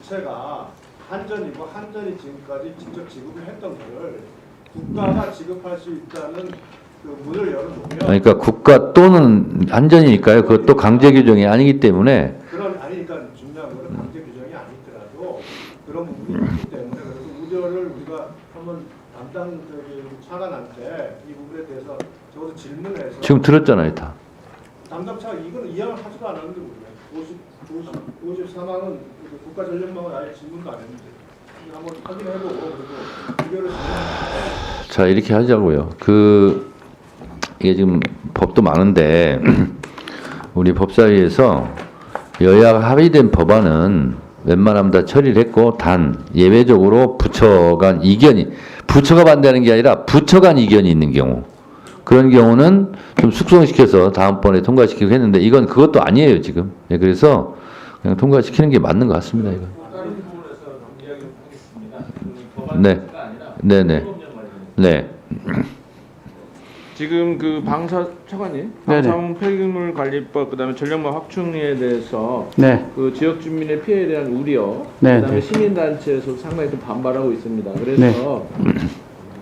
부채가 한전이고 한전이 지금까지 직접 지급을 했던 거를 국가가 지급할 수 있다는 그 문을 열어놓으면 그러니까 국가 또는 한전이니까요. 그것도 강제 규정이 아니기 때문에 그런 아니니까 중요한 거는 강제 규정이 아니더라도 그런 부분이 있기 때문에 그래서 우려를 우리가 한번 담당적인 차관한테 이 부분에 대해서 적어도 질문해서 지금 들었잖아요, 다. 담당 차관 이거는 이양을 하지도 않았는데 우리가 54망은 국가전력망은 아예 질문도 안 했는데 한번 확인해보고 그리고 우려를 자, 이렇게 하자고요. 이게 지금 법도 많은데 우리 법사위에서 여야 합의된 법안은 웬만하면 다 처리를 했고 단 예외적으로 부처 간 이견이 부처가 반대하는 게 아니라 부처 간 이견이 있는 경우 그런 경우는 좀 숙성시켜서 다음번에 통과시키고 했는데 이건 그것도 아니에요 지금. 예, 그래서 그냥 통과시키는 게 맞는 것 같습니다. 이거. 다른 부분에서 이야기를 하겠습니다. 네, 네, 네, 네. 지금 그 방사 차관님, 방사능 폐기물 관리법 그다음에 전력망 확충에 대해서 네. 그 지역 주민의 피해에 대한 우려, 네, 그다음에 네. 시민단체에서 상당히 좀 반발하고 있습니다. 그래서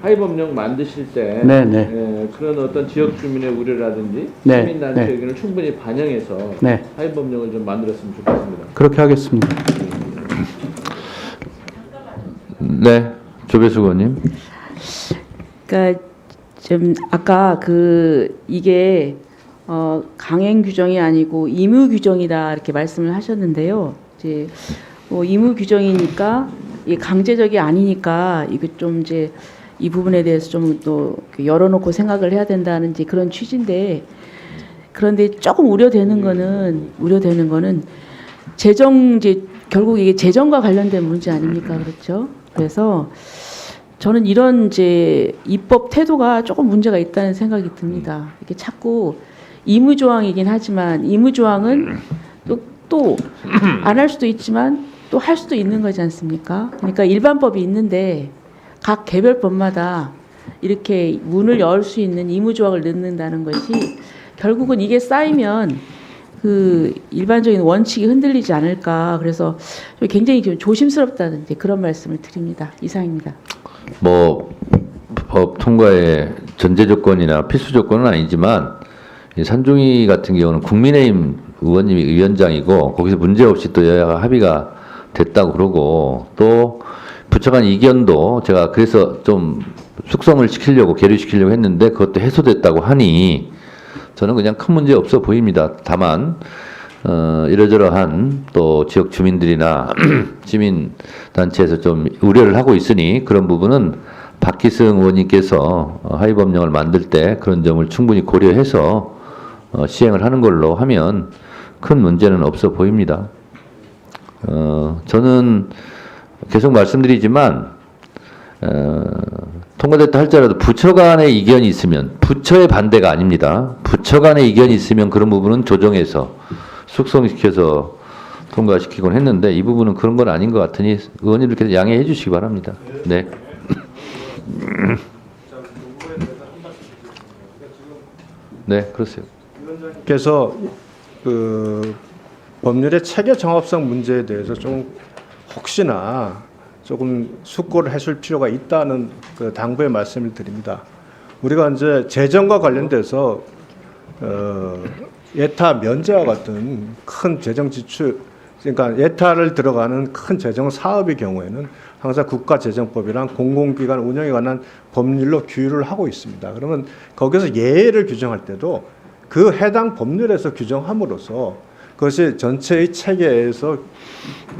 하위 법령 만드실 때 네, 네. 그런 어떤 지역 주민의 우려라든지 네, 시민단체 네. 의견을 충분히 반영해서 네. 하위 법령을 좀 만들었으면 좋겠습니다. 그렇게 하겠습니다. 네, 조배수 의원님. 그러니까 좀 아까 이게 강행 규정이 아니고 의무 규정이다 이렇게 말씀을 하셨는데요. 이제 의무 규정이니까 이게 강제적이 아니니까 이게 좀 이제 이 부분에 대해서 좀 또 열어놓고 생각을 해야 된다는 이제 그런 취지인데 그런데 조금 우려되는 거는 재정 이제 결국 이게 재정과 관련된 문제 아닙니까 그렇죠? 그래서 저는 이런 이제 입법 태도가 조금 문제가 있다는 생각이 듭니다. 이게 자꾸 의무 조항이긴 하지만 의무 조항은 또 안 할 수도 있지만 또 할 수도 있는 거지 않습니까? 그러니까 일반법이 있는데 각 개별법마다 이렇게 문을 열 수 있는 의무 조항을 넣는다는 것이 결국은 이게 쌓이면 그 일반적인 원칙이 흔들리지 않을까. 그래서 굉장히 좀 조심스럽다는 이제 그런 말씀을 드립니다. 이상입니다. 뭐 법 통과의 전제 조건이나 필수 조건은 아니지만 이 산중이 같은 경우는 국민의힘 의원님이 위원장이고 거기서 문제 없이 또 여야가 합의가 됐다고 그러고 또 부처 간 이견도 제가 그래서 좀 숙성을 시키려고 계류시키려고 했는데 그것도 해소됐다고 하니 저는 그냥 큰 문제 없어 보입니다. 다만 이러저러한 또 지역 주민들이나 시민단체에서 좀 우려를 하고 있으니 그런 부분은 박기승 의원님께서 하위 법령을 만들 때 그런 점을 충분히 고려해서 시행을 하는 걸로 하면 큰 문제는 없어 보입니다. 저는 계속 말씀드리지만 통과됐다 할지라도 부처 간의 이견이 있으면 부처의 반대가 아닙니다. 부처 간의 이견이 있으면 그런 부분은 조정해서 숙성시켜서 통과시키곤 했는데 이 부분은 그런 건 아닌 것 같으니 의원님들께서 양해해 주시기 바랍니다. 네. 네, 그렇습니다. 위원장님께서 그 법률의 체계 정합성 문제에 대해서 좀 혹시나 조금 숙고를 해줄 필요가 있다는 그 당부의 말씀을 드립니다. 우리가 이제 재정과 관련돼서 예타 면제와 같은 큰 재정 지출, 그러니까 예타를 들어가는 큰 재정 사업의 경우에는 항상 국가재정법이랑 공공기관 운영에 관한 법률로 규율을 하고 있습니다. 그러면 거기서 예외를 규정할 때도 그 해당 법률에서 규정함으로써 그것이 전체의 체계에서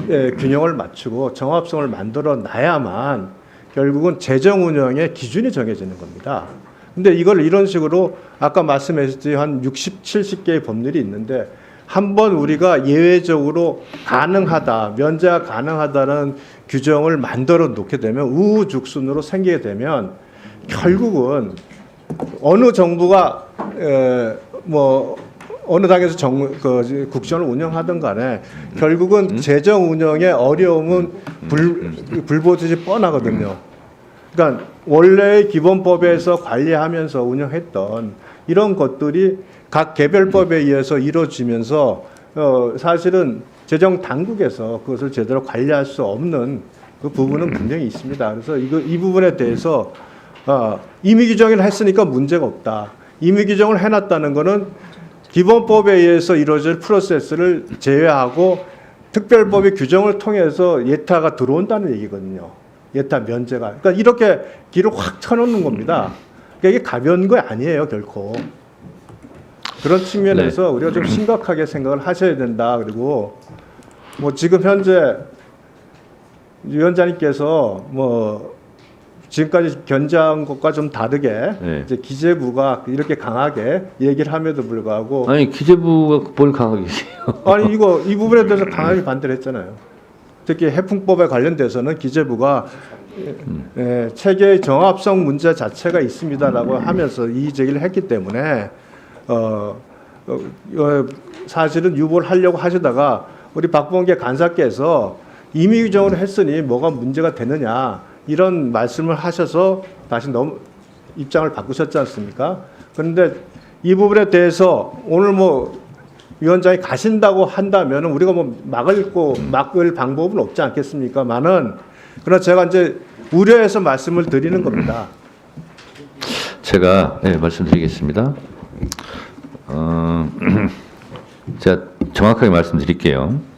균형을 맞추고 정합성을 만들어 놔야만 결국은 재정 운영의 기준이 정해지는 겁니다. 근데 이걸 이런 식으로 아까 말씀하셨듯이 한 60, 70개의 법률이 있는데 한번 우리가 예외적으로 가능하다, 면제가 가능하다는 규정을 만들어 놓게 되면 우후죽순으로 생기게 되면 결국은 어느 정부가 뭐 어느 당에서 국정을 운영하든 간에 결국은 재정 운영의 어려움은 불보듯이 뻔하거든요. 그러니까 원래의 기본법에서 관리하면서 운영했던 이런 것들이 각 개별법에 의해서 이루어지면서 사실은 재정 당국에서 그것을 제대로 관리할 수 없는 그 부분은 분명히 있습니다. 그래서 이 부분에 대해서 임의 규정을 했으니까 문제가 없다. 임의 규정을 해놨다는 것은 기본법에 의해서 이루어질 프로세스를 제외하고 특별법의 규정을 통해서 예타가 들어온다는 얘기거든요. 예타 면제가. 그러니까 이렇게 길을 확 쳐놓는 겁니다. 그러니까 이게 가벼운 거 아니에요, 결코. 그런 측면에서 우리가 좀 심각하게 생각을 하셔야 된다. 그리고 뭐 지금 현재 위원장님께서 뭐 지금까지 견제한 것과 좀 다르게 이제 기재부가 이렇게 강하게 얘기를 함에도 불구하고 아니 기재부가 뭘 강하게 얘기해요? 아니 이 부분에 대해서 강하게 반대를 했잖아요. 특히 해풍법에 관련돼서는 기재부가 체계의 정합성 문제 자체가 있습니다라고 하면서 이의 제기를 했기 때문에 사실은 유보를 하려고 하시다가 우리 박범계 간사께서 임의 규정을 했으니 뭐가 문제가 되느냐 이런 말씀을 하셔서 다시 너무 입장을 바꾸셨지 않습니까? 그런데 이 부분에 대해서 오늘 뭐 위원장이 가신다고 한다면 우리가 뭐 막을 방법은 없지 않겠습니까?만은 그러나 제가 이제 우려해서 말씀을 드리는 겁니다. 제가 말씀드리겠습니다. 제가 정확하게 말씀드릴게요.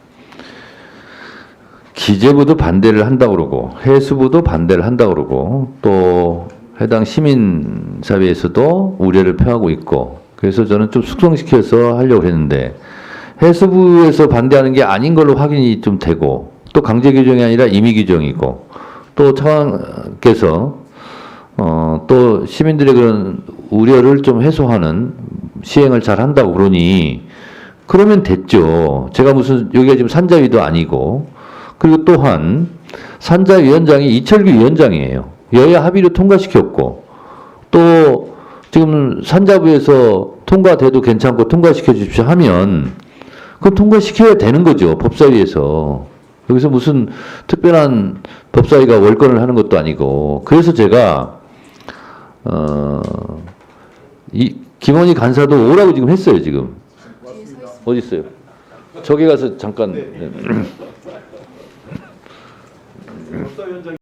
기재부도 반대를 한다고 그러고 해수부도 반대를 한다고 그러고 또 해당 시민사회에서도 우려를 표하고 있고 그래서 저는 좀 숙성시켜서 하려고 했는데 해수부에서 반대하는 게 아닌 걸로 확인이 좀 되고 또 강제 규정이 아니라 임의 규정이고 또 차관께서 또 시민들의 그런 우려를 좀 해소하는 시행을 잘 한다고 그러니 그러면 됐죠. 제가 무슨 여기가 지금 산자위도 아니고 그리고 또한 산자위원장이 이철규 위원장이에요. 여야 합의로 통과시켰고 또 지금 산자부에서 통과돼도 괜찮고 통과시켜 주십시오 하면 그럼 통과시켜야 되는 거죠. 법사위에서. 여기서 무슨 특별한 법사위가 월권을 하는 것도 아니고 그래서 제가 이 김원희 간사도 오라고 지금 했어요. 지금 어디 있어요? 저기 가서 잠깐.